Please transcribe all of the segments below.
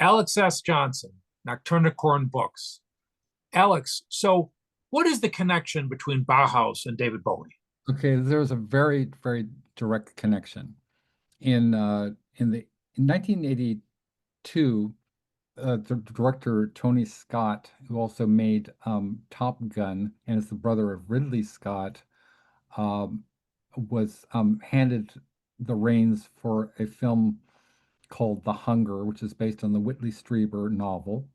Alex S. Johnson, Nocturnicorn Books. Alex, so what is the connection between Bauhaus and David Bowie? Okay, there's a very, very direct connection. In 1982, the director Tony Scott, who also made Top Gun and is the brother of Ridley Scott, um, was handed the reins for a film called The Hunger, which is based on the Whitley Strieber novel.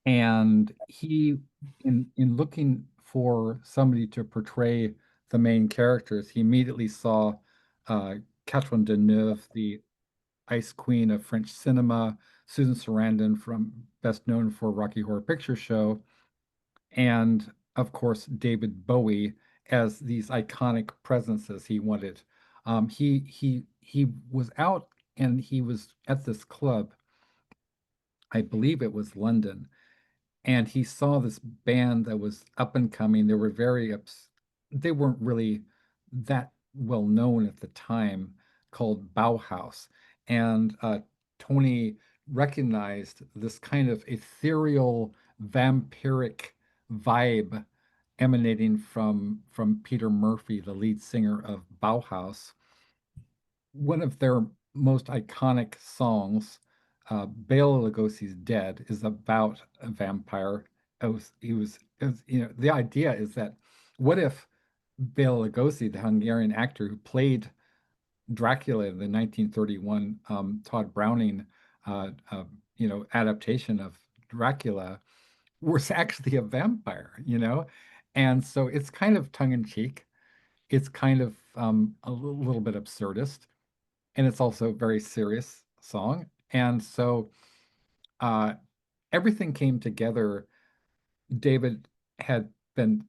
And he, in looking for somebody to portray the main characters, he immediately saw uh, Catherine Deneuve, the Ice Queen of French cinema, Susan Sarandon, from best known for Rocky Horror Picture Show, and of course David Bowie as these iconic presences he wanted. He was out and he was at this club, I believe it was London, and he saw this band that was up and coming. They were they weren't really that well known at the time, called Bauhaus. And Tony recognized this kind of ethereal, vampiric vibe emanating from Peter Murphy, the lead singer of Bauhaus. One of their most iconic songs, Bela Lugosi's Dead, is about a vampire. The idea is that what if Bela Lugosi, the Hungarian actor who played Dracula in the 1931 Todd Browning, adaptation of Dracula, was actually a vampire. And so it's kind of tongue in cheek. It's kind of a little bit absurdist, and it's also a very serious song. And so uh, everything came together. David had been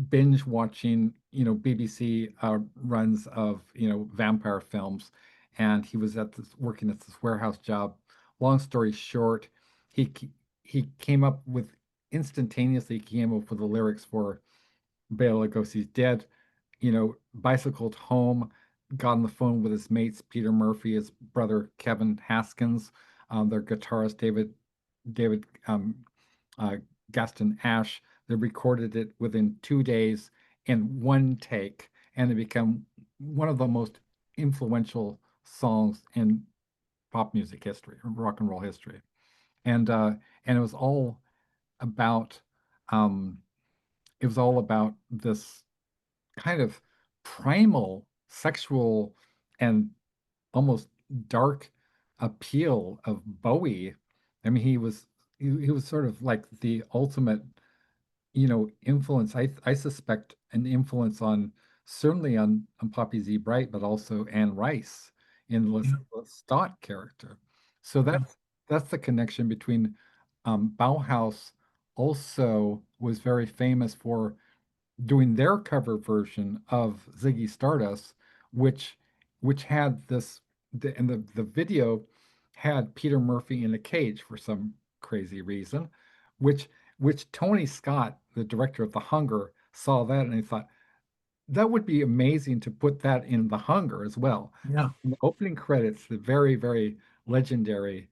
binge watching, BBC runs of, vampire films, and he was working at this warehouse job. Long story short, he he came up with instantaneously came up with the lyrics for Bela Lugosi's Dead, bicycled home, got on the phone with his mates, Peter Murphy, his brother Kevin Haskins, their guitarist David uh, Gaston Ash. They recorded it within 2 days in one take, and it became one of the most influential songs in pop music history, rock and roll history. And it was all about um, this kind of primal sexual and almost dark appeal of Bowie. I mean, he was sort of like the ultimate, influence. I suspect an influence on certainly on Poppy Z. Bright, but also Anne Rice in the Lestat character. So that's the connection between Bauhaus also was very famous for doing their cover version of Ziggy Stardust, which had and the video had Peter Murphy in a cage for some crazy reason, which Tony Scott, the director of The Hunger, saw that and he thought that would be amazing to put that in The Hunger as well. Yeah. In the opening credits, the very, very legendary,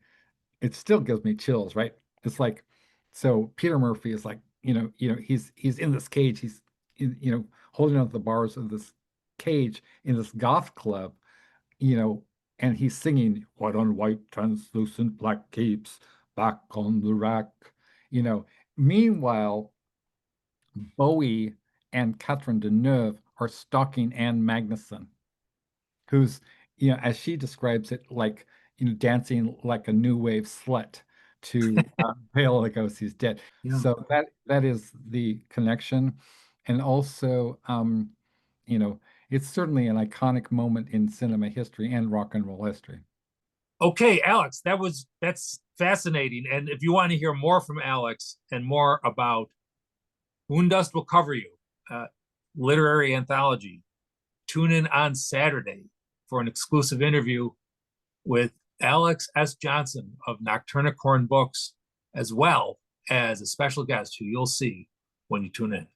it still gives me chills, right? It's like, so Peter Murphy is like, he's in this cage, he's holding on to the bars of this cage in this goth club, you know, and he's singing "White on white, translucent black capes, back on the rack," you know. Meanwhile, Bowie and Catherine Deneuve are stalking Anne Magnuson, who's, as she describes it, like, dancing like a new wave slut to Bela Lugosi's Dead. Yeah. So that is the connection. And also, it's certainly an iconic moment in cinema history and rock and roll history. Okay, Alex, that's fascinating. And if you want to hear more from Alex and more about Moondust Will Cover You, literary anthology, tune in on Saturday for an exclusive interview with Alex S. Johnson of Nocturnicorn Books, as well as a special guest who you'll see when you tune in.